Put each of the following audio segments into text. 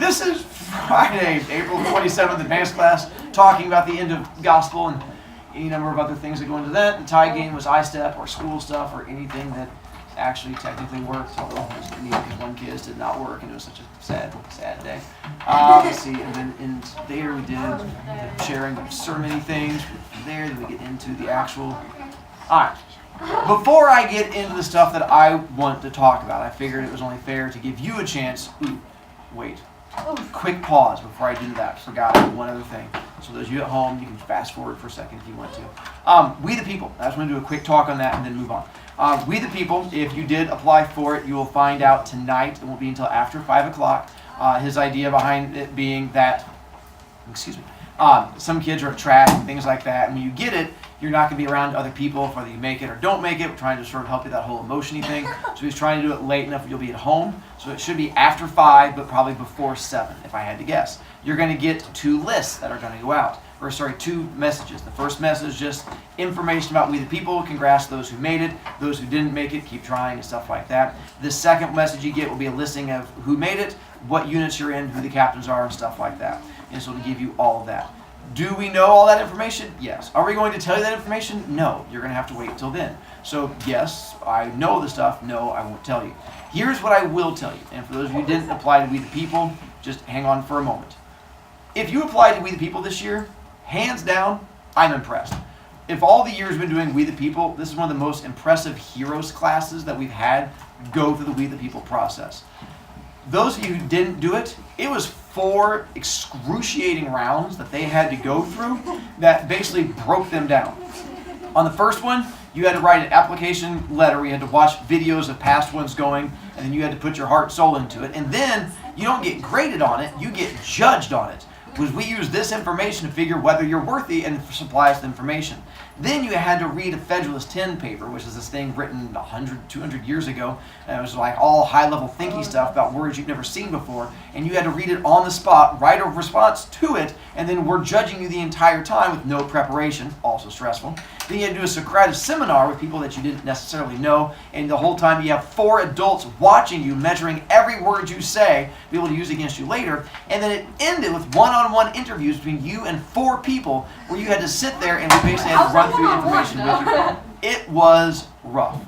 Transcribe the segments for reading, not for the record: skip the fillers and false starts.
This is Friday, April 27th, advanced class, talking about the end of gospel and any number of other things that go into that. The tie game was I-step or school stuff or anything that actually technically worked, although one kid did not work, and it was such a sad day. Let's see, and then in there we did the sharing of so many things. From there, then we get into the actual. All right. Before I get into the stuff that I want to talk about, I figured it was only fair to give you a chance. Wait. Quick pause before I do that. Forgot one other thing. So those of you at home, you can fast forward for a second if you want to. We the People. I just want to do a quick talk on that and then move on. We the People, if you did apply for it, you will find out tonight. It won't be until after 5 o'clock. His idea behind it being that, some kids are at track and things like that. And when you get it, you're not going to be around other people, whether you make it or don't make it. We're trying to sort of help you that whole emotion-y thing. So he's trying to do it late enough you'll be at home. So it should be after 5, but probably before 7, if I had to guess. You're going to get 2 lists that are going to go out. Or 2 messages. The first message, just information about We the People. Congrats to those who made it. Those who didn't make it, keep trying and stuff like that. The second message you get will be a listing of who made it, what units you're in, who the captains are, and stuff like that. And so to give you all of that. Do we know all that information? Yes. Are we going to tell you that information? No. You're going to have to wait until then. So yes, I know the stuff. No, I won't tell you. Here's what I will tell you. And for those of you who didn't apply to We the People, just hang on for a moment. If you applied to We the People this year, hands down, I'm impressed. If all the years we've been doing We the People, this is one of the most impressive heroes classes that we've had go through the We the People process. Those of you who didn't do it, it was 4 excruciating rounds that they had to go through that basically broke them down. On the first one, you had to write an application letter. We had to watch videos of past ones going, and then you had to put your heart and soul into it. And then you don't get graded on it, you get judged on it. Because we use this information to figure whether you're worthy and supply us the information. Then you had to read a Federalist 10 paper, which is this thing written 100, 200 years ago. And it was like all high-level thinky stuff about words you've never seen before. And you had to read it on the spot, write a response to it, and then we're judging you the entire time with no preparation, also stressful. Then you had to do a Socratic seminar with people that you didn't necessarily know, and the whole time you have 4 adults watching you, measuring every word you say, be able to use against you later. And then it ended with one-on-one interviews between you and 4 people where you had to sit there and we basically had to run through information with you. It was rough.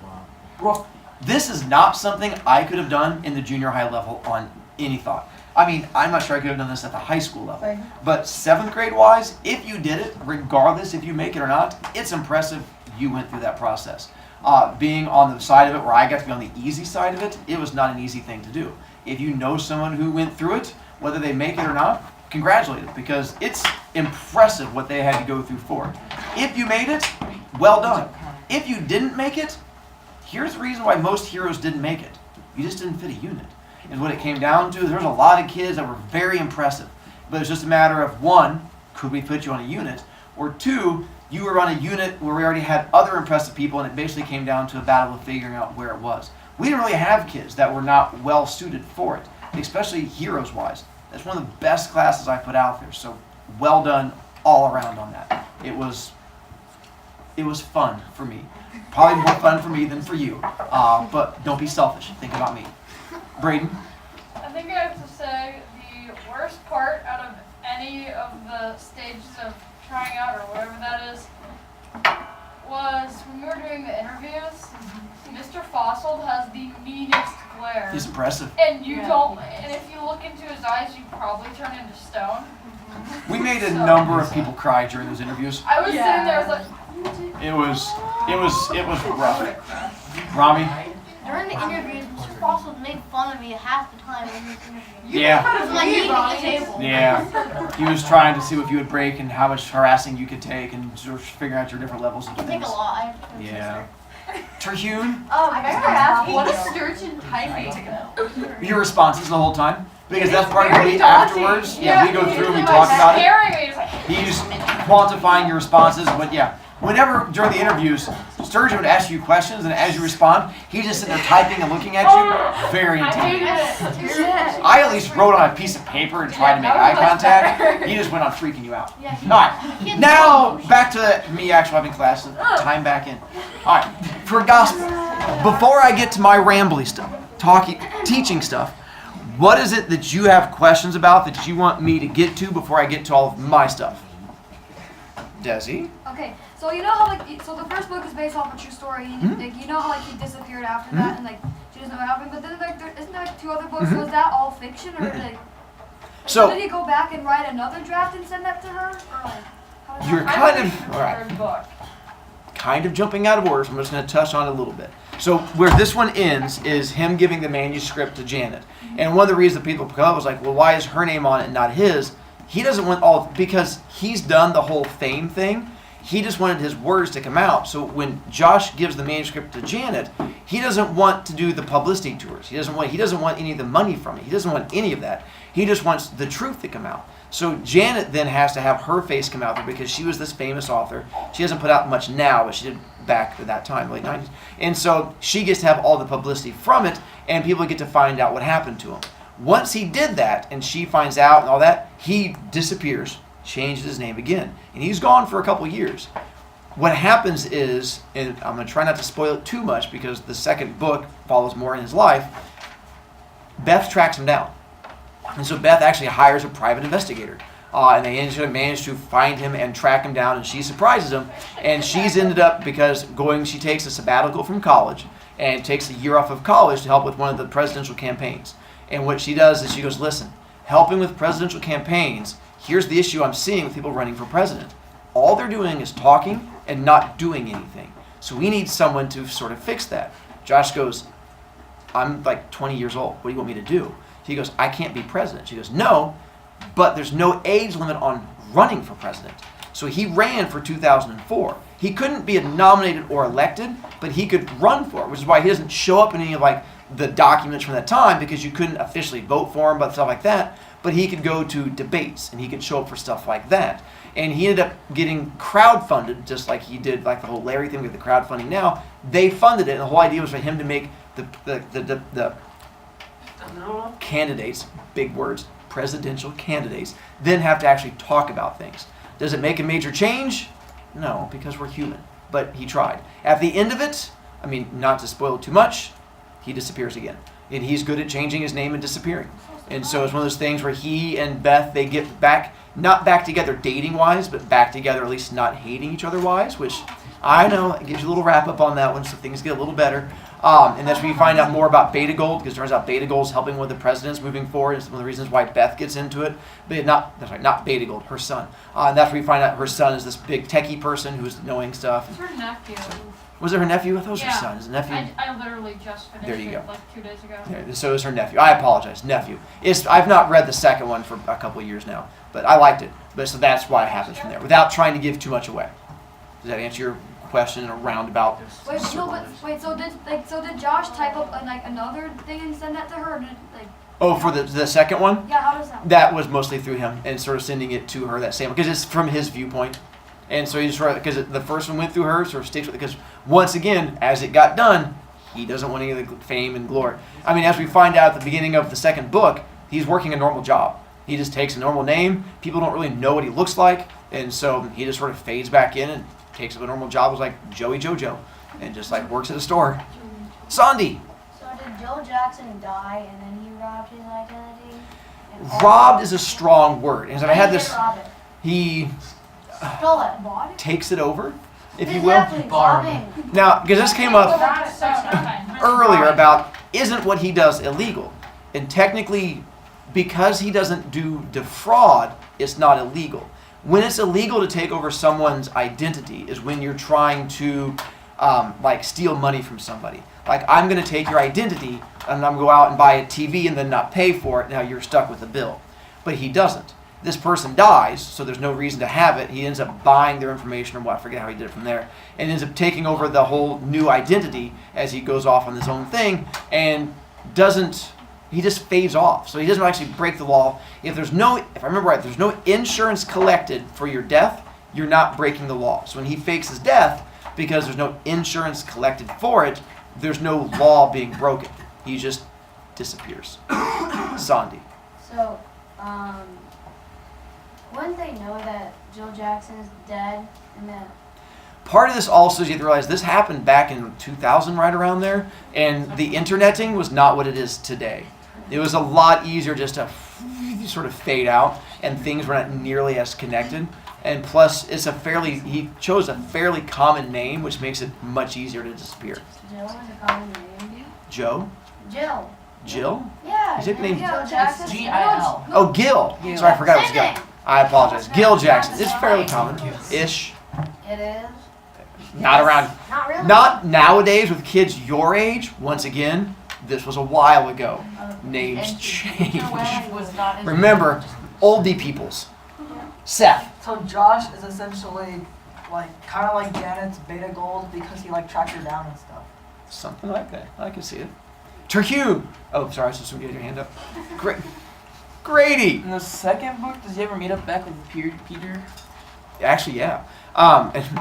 This is not something I could have done in the junior high level on any thought. I mean, I'm not sure I could have done this at the high school level. But 7th grade wise, if you did it, regardless if you make it or not, it's impressive you went through that process. Being on the side of it where I got to be on the easy side of it, it was not an easy thing to do. If you know someone who went through it, whether they make it or not, congratulate them, because it's impressive what they had to go through for it. If you made it, well done. If you didn't make it, here's the reason why most heroes didn't make it. You just didn't fit a unit. And what it came down to, there's a lot of kids that were very impressive. But it's just a matter of, 1, could we put you on a unit? Or 2, you were on a unit where we already had other impressive people, and it basically came down to a battle of figuring out where it was. We didn't really have kids that were not well suited for it, especially heroes-wise. That's one of the best classes I put out there. So well done all around on that. It was fun for me. Probably more fun for me than for you. But don't be selfish. Think about me. Braden? I think I have to say the worst part out of any of the stages of trying out or whatever that is was when we were doing the interviews. Mr. Fossil has the meanest glare. He's impressive. And and if you look into his eyes, you probably turn into stone. We made a number of people cry during those interviews. I was sitting there, I was like, It was rough. Rami? During the interviews, Mr. Fossil made fun of me half the time in his interview. Yeah. He was like eating at the table. Yeah. He was trying to see if you would break and how much harassing you could take and sort of figuring out your different levels of I take things. a lot. I have to Yeah. Terhune? I gotta ask, what is sturgeon typing? Your responses the whole time? Because that's part of the afterwards. Yeah, we go through and we talk about it. He's quantifying your responses, but yeah. Whenever during the interviews, Sturgeon would ask you questions, and as you respond, he's just sitting there typing and looking at you. Very intimidating. I at least wrote on a piece of paper and tried to make eye contact. He just went on freaking you out. All right, now back to me actually having class. Time back in. All right, for gospel. Before I get to my rambly stuff, teaching stuff, What is it that you have questions about that you want me to get to before I get to all of my stuff? Desi? Okay, so you know how like so the first book is based off a true story. Like you know how like he disappeared after that, and like she doesn't know what happened. But then like isn't there like 2 other books? So is that all fiction or like? So did he go back and write another draft and send that to her, or like? How does you're that kind of all right. Third book. Kind of jumping out of order, so I'm just going to touch on it a little bit. So where this one ends is him giving the manuscript to Janet. And one of the reasons that people come up was like, well, why is her name on it and not his? He doesn't want all, because he's done the whole fame thing. He just wanted his words to come out. So when Josh gives the manuscript to Janet, he doesn't want to do the publicity tours. He doesn't want any of the money from it. He doesn't want any of that. He just wants the truth to come out. So Janet then has to have her face come out there because she was this famous author. She hasn't put out much now, but she did back at that time, late 90s. And so she gets to have all the publicity from it, and people get to find out what happened to him. Once he did that, and she finds out and all that, he disappears, changes his name again. And he's gone for a couple years. What happens is, and I'm going to try not to spoil it too much because the second book follows more in his life, Beth tracks him down. And so Beth actually hires a private investigator. And they manage to find him and track him down, and she surprises him. And she's ended up, she takes a sabbatical from college and takes a year off of college to help with one of the presidential campaigns. And what she does is she goes, listen, helping with presidential campaigns, here's the issue I'm seeing with people running for president. All they're doing is talking and not doing anything. So we need someone to sort of fix that. Josh goes, I'm like 20 years old. What do you want me to do? He goes, I can't be president. She goes, no, but there's no age limit on running for president. So he ran for 2004. He couldn't be nominated or elected, but he could run for it, which is why he doesn't show up in any of like the documents from that time, because you couldn't officially vote for him, but stuff like that. But he could go to debates and he could show up for stuff like that. And he ended up getting crowdfunded, just like he did like the whole Larry thing with the crowdfunding now. They funded it, and the whole idea was for him to make the candidates, big words, presidential candidates, then have to actually talk about things. Does it make a major change? No, because we're human. But he tried. At the end of it, I mean, not to spoil too much, he disappears again. And he's good at changing his name and disappearing. And so it's one of those things where he and Beth, they get back, not back together dating-wise, but back together at least not hating each other-wise, which I know, it gives you a little wrap-up on that one, so things get a little better. And that's where you find out more about Beta Gold, because it turns out Beta Gold's helping with the presidents moving forward. It's one of the reasons why Beth gets into it. But not Beta Gold, her son. And that's where you find out her son is this big techie person who's knowing stuff. It's her nephew. Was it her nephew? I thought it was her Yeah. son. Is it nephew? I literally just finished There you go. it like 2 days ago. Yeah, so is her nephew. I apologize, nephew. I've not read the second one for a couple of years now, but I liked it. But so that's why it happens from there, without trying to give too much away. Does that answer your question in a roundabout? Wait, no, but wait. So did Josh type up another thing and send that to her? Or did, Oh, for the second one? yeah, how does that? That was mostly through him and sort of sending it to her, that same, because it's from his viewpoint. And so he just, because the first one went through her, sort of sticks with it, because once again, as it got done, he doesn't want any of the fame and glory. I mean, as we find out at the beginning of the second book, he's working a normal job. He just takes a normal name. People don't really know what he looks like. And so he just sort of fades back in and takes up a normal job as like Joey Jojo and just like works at a store. Sandy. So did Joe Jackson die and then he robbed his identity? Robbed is a strong word. And so I had He this, didn't rob it. he Stole it. takes it over, if you His will. nephew robbed him. Now, because this came up That's so nice. earlier about isn't what he does illegal? And technically, because he doesn't do defraud, it's not illegal. When it's illegal to take over someone's identity is when you're trying to like steal money from somebody. Like, I'm going to take your identity and I'm going to go out and buy a TV and then not pay for it. Now you're stuck with the bill. But he doesn't. This person dies, so there's no reason to have it. He ends up buying their information, or what, I forget how he did it from there, and ends up taking over the whole new identity as he goes off on his own thing, and he just fades off. So he doesn't actually break the law. If I remember right, there's no insurance collected for your death, you're not breaking the law. So when he fakes his death, because there's no insurance collected for it, there's no law being broken. He just disappears. Sandy. So, wouldn't they know that Joe Jackson is dead and that? Part of this also is you have to realize this happened back in 2000, right around there, and the interneting was not what it is today. It was a lot easier just to sort of fade out, and things were not nearly as connected. And plus, he chose a fairly common name, which makes it much easier to disappear. Joe is a common name. Joe? Jill. Jill? Yeah. His nickname? Yeah, Jackson. G-I-L. Oh, Gil. Gil. Sorry, I forgot it was Gil. Same name. I apologize. Gil Jackson. It's fairly common-ish. It is. Not around. Not really. Not nowadays with kids your age. Once again, this was a while ago. Names And change. Joanne was not his Remember, oldie peoples. Seth. So Josh is essentially like kind of like Janet's beta gold because he like tracked her down and stuff. Something like that. I can see it. Terhune. Oh, sorry. I was just going to get your hand up. Grady. In the second book, does he ever meet up back with Peter? Actually, yeah. And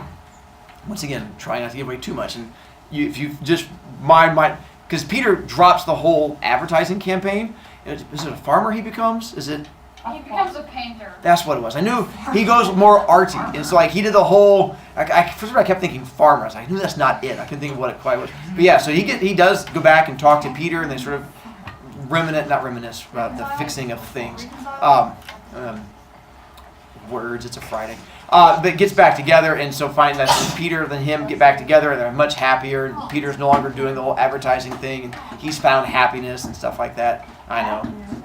once again, try not to give away too much. And if you just mind, because Peter drops the whole advertising campaign. Is it a farmer he becomes? Is it? He becomes a painter. That's what it was. I knew he goes more arty. And so like he did the whole. First I kept thinking farmer. I was like, I knew that's not it. I couldn't think of what it quite was. But yeah, so he does go back and talk to Peter, and they sort of not reminisce about the fixing of things. Words. It's a Friday. But gets back together, and so find that Peter and him get back together, and they're much happier. And Peter's no longer doing the whole advertising thing, and he's found happiness and stuff like that. I know.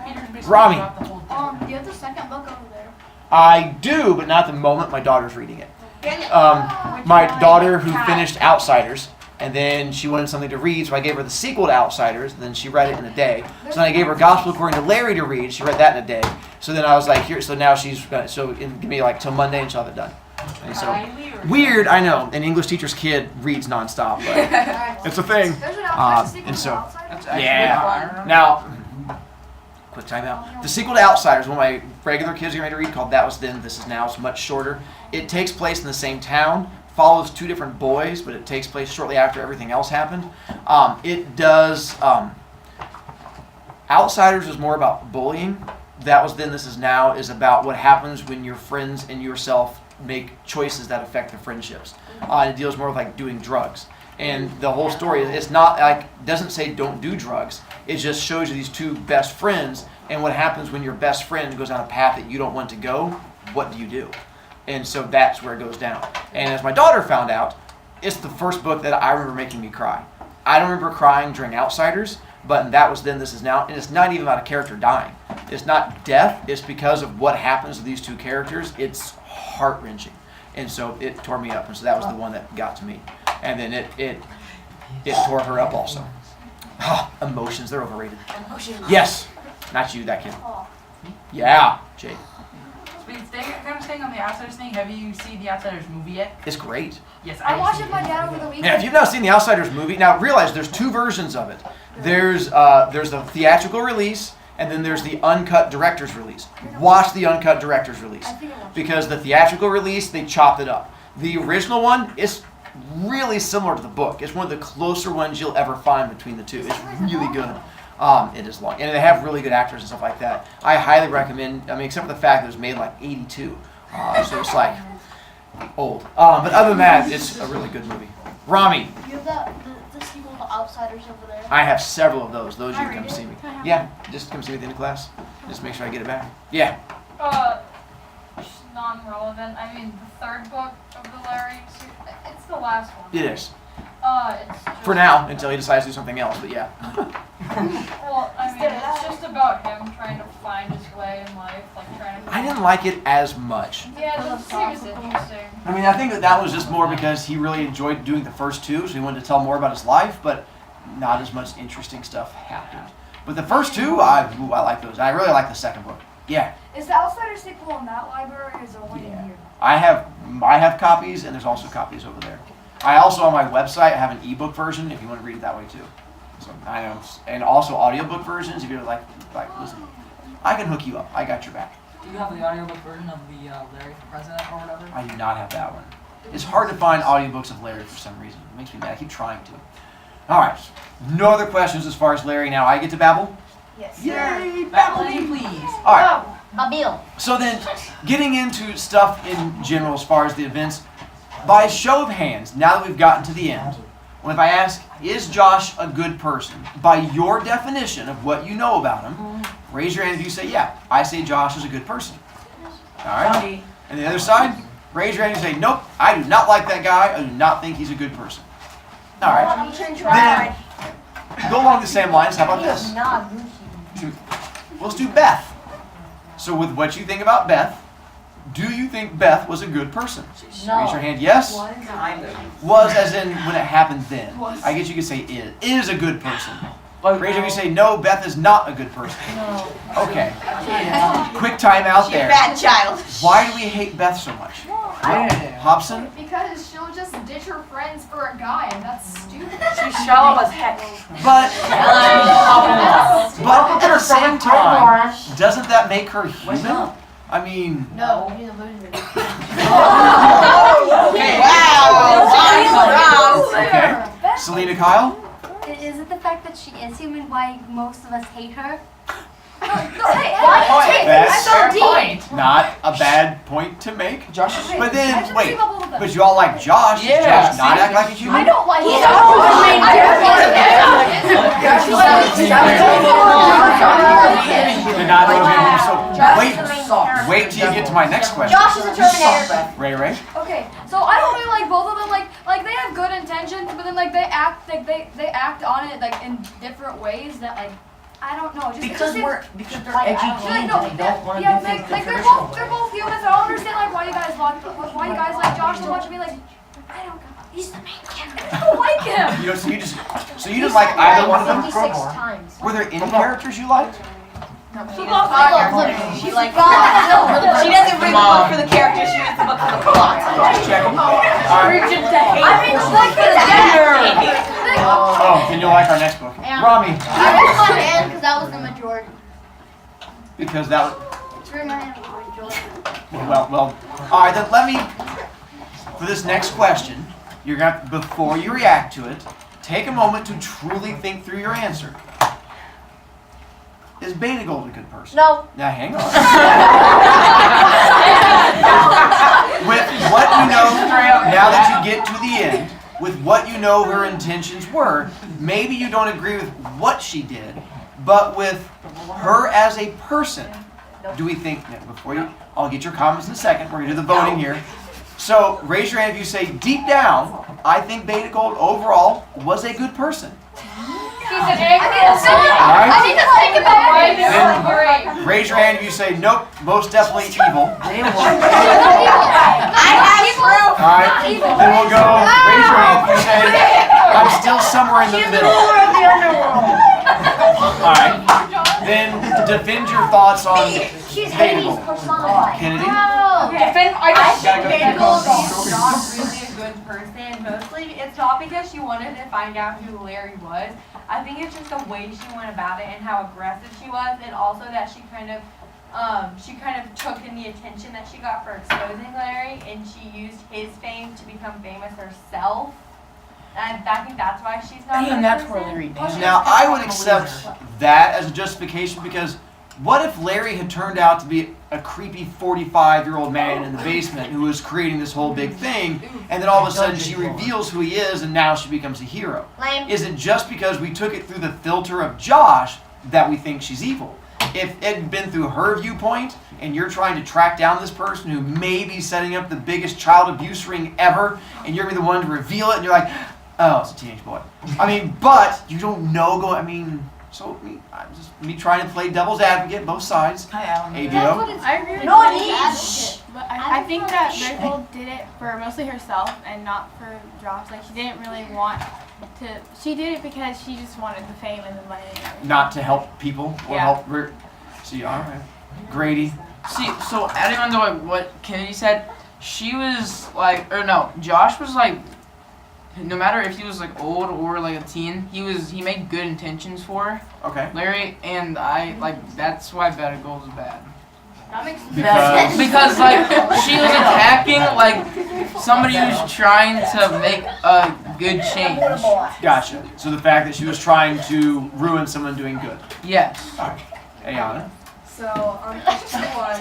Peter's basically Rami. got the whole Do you have the second book over there? I do, but not at the moment. My daughter's reading it. My daughter who finished Outsiders, and then she wanted something to read, so I gave her the sequel to Outsiders, and then she read it in a day. So then I gave her Gospel According to Larry to read. She read that in a day. So then I was like, here. So now she's give me like till Monday, and she'll have it done. And so weird, I know. An English teacher's kid reads nonstop, but it's a thing. There's an outside And so That's actually yeah. fire. Now, quick timeout. The sequel to Outsiders, one of my regular kids are ready to read, called That Was Then, This Is Now. It's much shorter. It takes place in the same town, follows two different boys, but it takes place shortly after everything else happened. It does. Outsiders is more about bullying. That Was Then, This Is Now is about what happens when your friends and yourself make choices that affect the friendships. It deals more with like doing drugs. And the whole story, it's not like, doesn't say don't do drugs. It just shows you these two best friends and what happens when your best friend goes down a path that you don't want to go. What do you do? And so that's where it goes down. And as my daughter found out, it's the first book that I remember making me cry. I don't remember crying during Outsiders, but That Was Then, This Is Now. And it's not even about a character dying. It's not death. It's because of what happens to these two characters. It's heart-wrenching. And so it tore me up. And so that was the one that got to me. And then it tore her up also. Emotions, they're overrated. Yes. Not you, that kid. Yeah, Jake. Kind of staying on the Outsiders thing, have you seen the Outsiders movie yet? It's great. Yes, I watched seen it with my dad over the weekend. Yeah, if you've not seen the Outsiders movie, now realize there's two versions of it. There's the theatrical release, and then there's the uncut director's release. Watch the uncut director's release. Because the theatrical release, they chopped it up. The original one is really similar to the book. It's one of the closer ones you'll ever find between the two. It's really good. It is long. And they have really good actors and stuff like that. I highly recommend, except for the fact that it was made in like 82. So it's like old. But other than that, it's a really good movie. Rami, You have the sequel to Outsiders over there. I have several of those. Those you can come see me. Yeah, just come see me at the end of class. Just make sure I get it back. Yeah. Just non-relevant. I mean, the third book of the Larry series, it's the last one. It is. It's just, For now, until he decides to do something else, but yeah. Well, I mean, it's just about him trying to find his way in life, like trying to. I didn't like it as much. Yeah, it seems interesting. I mean, I think that was just more because he really enjoyed doing the first two, so he wanted to tell more about his life, but not as much interesting stuff happened. But the first two, I like those. I really like the second book. Yeah. Is the Outsider sequel in that library, or is it only in here? I have copies, and there's also copies over there. I also, on my website, have an ebook version if you want to read it that way too. So I know, and also audiobook versions if you're like listen. I can hook you up. I got your back. Do you have the audiobook version of the Larry for President or whatever? I do not have that one. It's hard to find audiobooks of Larry for some reason. It makes me mad. I keep trying to. All right. No other questions as far as Larry. Now I get to babble. Yes. Yay, Babylon, babble. please. All right. Babil. So then, getting into stuff in general as far as the events, by show of hands, now that we've gotten to the end, Well, if I ask, is Josh a good person? By your definition of what you know about him, raise your hand if you say, yeah, I say Josh is a good person. All right? And the other side, raise your hand and say, nope, I do not like that guy. I do not think he's a good person. All right. Then, go along the same lines. How about this? Let's do Beth. So with what you think about Beth, do you think Beth was a good person? No. Raise your hand, yes? Kind of. Was as in when it happened then. I guess you could say is a good person. Raise your hand if you say no, Beth is not a good person. No. Okay. Quick time out there. Bad child. Why do we hate Beth so much? Hobson? Because she'll just ditch her friends for a guy, and that's stupid. She's shallow as heck. But at the same time, doesn't that make her human? I mean, No, he's a loser. okay. Selena Kyle? Is it the fact that she is human why most of us hate her? That's Fair point. not a bad point to make. Josh is But then, wait, But but you all like Josh. Does Yeah, Josh not see? act like a human? I don't like it. Did not know him. So wait till you get to my next question. Josh is a Terminator. Ray. Okay, so I don't really like both of them. Like they have good intentions, but then like they act on it like in different ways that like I don't know. Just, because it just because they're seems, edgy like, teens no, and they don't want to yeah, do things the like they're traditional both way. humans. I don't understand like why you guys like Josh so much. I mean like I don't. He's the main character. I don't like him. You know, so you didn't like either one of them. 56 times. Were there any characters you liked? She like she doesn't read the book for the characters, she reads the book for the plot. Just checking. All right. I read the book for the character. Oh, then you'll like our next book. Rami. I read my hand because that was the majority. Because that was. It's read my hand was the majority. Well. All right, then let me. For this next question, you're gonna before you react to it, take a moment to truly think through your answer. Is Beta Gold a good person? No. Now hang on. With what you know, now that you get to the end, with what you know her intentions were, maybe you don't agree with what she did, but with her as a person, do we think, before you, I'll get your comments in a second, we're going to do the voting here. So raise your hand if you say, deep down, I think Beta Gold overall was a good person. He's an angry Alright. I need to think about it. Great. Raise your hand if you say, nope, most definitely evil. I have proof. Alright, then we'll go, raise your hand if you say, I'm still somewhere in the middle. Alright, then defend your thoughts on She's Beta Hades' Gold. personified. Kennedy? I think Beta Gold She's not really a good person. Mostly, it's not because she wanted to find out who Larry was. I think it's just the way she went about it and how aggressive she was, and also that she kind of took in the attention that she got for exposing Larry, and she used his fame to become famous herself. And I think that's why she's not a good And that's person. where Larry down. Now, I would accept that as a justification because what if Larry had turned out to be a creepy 45-year-old man in the basement who was creating this whole big thing, and then all of a sudden she reveals who he is and now she becomes a hero? Lame. Is it just because we took it through the filter of Josh that we think she's evil? If it had been through her viewpoint and you're trying to track down this person who may be setting up the biggest child abuse ring ever and you're going to be the one to reveal it and you're like, oh, it's a teenage boy. I mean, but you don't know me trying to play devil's advocate, both sides. Hi, Alan. ABO. I agree with No you. need. But I think that Miracle did it for mostly herself and not for Josh. Like, she didn't really want to. She did it because she just wanted the fame and the money and everything. Not to help people or Yeah. help. See, all right. Grady. See, so adding on to like what Kennedy said, she was like, or no, Josh was like, no matter if he was like old or like a teen, he made good intentions for her. Okay. Larry and I that's why Beta Gold is bad. That makes sense. Because like she was attacking like somebody who's trying to make a good change. Gotcha. So the fact that she was trying to ruin someone doing good. Yes. All right. Ayana. So on question 1,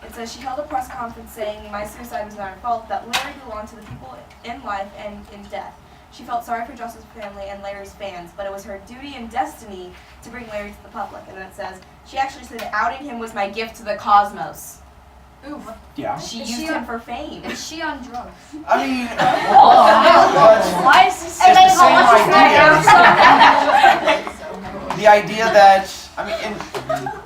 it says she held a press conference saying my suicide was not her fault, that Larry belonged to the people in life and in death. She felt sorry for Josh's family and Larry's fans, but it was her duty and destiny to bring Larry to the public. And then it says, she actually said outing him was my gift to the cosmos. Ooh, Yeah. She Is used she him on- for fame. is she on drugs? I mean, Why is this it's the same idea. The idea that, I mean, and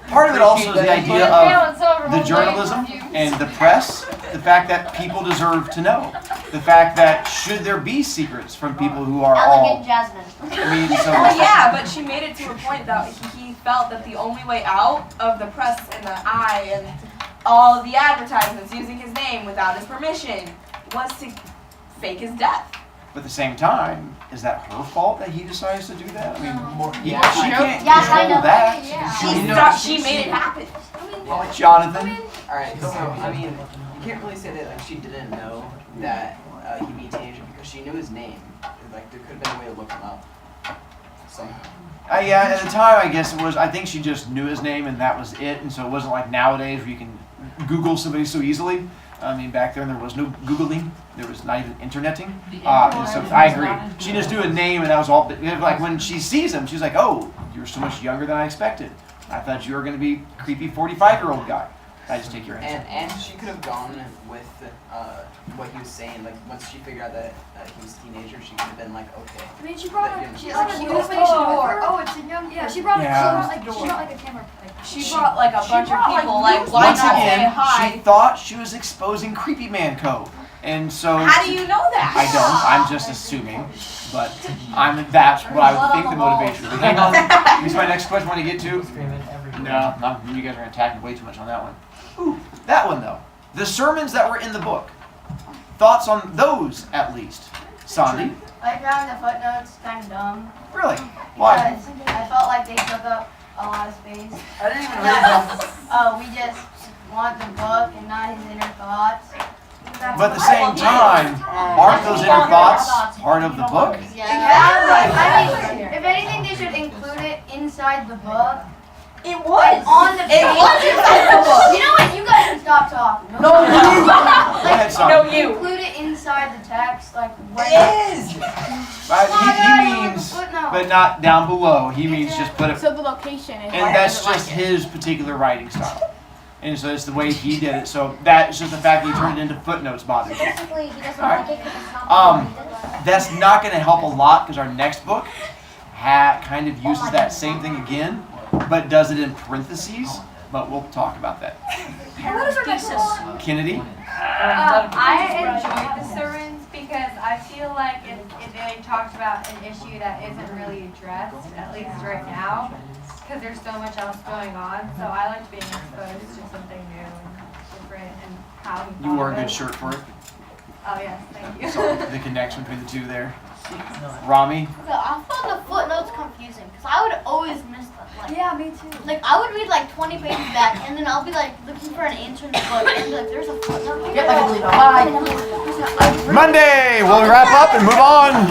part of it also is the idea of the journalism and the press, the fact that people deserve to know, the fact that should there be secrets from people who are all, Jasmine. I mean, so. Well, yeah, but she made it to a point that he felt that the only way out of the press and the eye and all of the advertisements using his name without his permission was to fake his death. But at the same time, is that her fault that he decides to do that? I mean, she Yeah, can't Yeah, control kind of. that. She made it happen. Jonathan? Alright, so, I mean, you can't really say that, like, she didn't know that he'd be a teenager because she knew his name. Like, there could have been a way to look him up somehow. Yeah, at the time, I guess it was, I think she just knew his name and that was it. And so it wasn't like nowadays where you can Google somebody so easily. I mean, back then there was no Googling. There was not even interneting. And so I agree. She just knew a name and that was all. But like when she sees him, she's like, oh, you're so much younger than I expected. I thought you were going to be a creepy 45-year-old guy. I just take your answer. And she could have gone with what he was saying. Like, once she figured out that he was a teenager, she could have been like, okay. I mean, she brought That a, didn't- she brought a newspaper door. Oh, it's a young. Yeah, she brought Yeah. she brought like a camera. She brought like a bunch of people. Like, why Once not say again, hi? she thought she was exposing Creepy Man Co. And so. How do you know that? I don't. I'm just assuming, but that's what I would think the motivation would be. Hang on. Here's my next question. Want to get to? No, you guys are attacking way too much on that one. Ooh, that one though. The sermons that were in the book. Thoughts on those, at least. Sandy, I found the footnotes kind of dumb. really? Why? Because I felt like they took up a lot of space. I didn't even read them. Oh, we just want the book and not his inner thoughts. But at the same time, aren't those inner thoughts part of the book? Exactly. I mean, if anything, they should include it inside the book. It was On the page. It was inside the book. You know what? You guys can stop talking. Go ahead, Sandy. No, you. Include it inside the text, like when. It is. He means, but not down below. He means just put it. So the location is. And that's just his particular writing style. And so it's the way he did it. So that's just the fact that he turned it into footnotes bothers you. Basically, he doesn't Alright. like it because it's not That's not going to help a lot because our next book kind of uses that same thing again, but does it in parentheses. But we'll talk about that. What is our next one? Kennedy? I enjoyed the sermons because I feel like it really talks about an issue that isn't really addressed, at least right now, because there's so much else going on. So I liked being exposed to something new and different and how he You wore a thought of good it. shirt for it. Oh yes, thank you. So the connection between the two there. Rami? I found the footnotes confusing because I would always miss them. Like, Yeah, me too. like I would read like 20 pages back, and then I'll be like looking for an answer in the book, and be like, there's a footnote. Get like a lead. Bye. Monday! We'll wrap up and move on.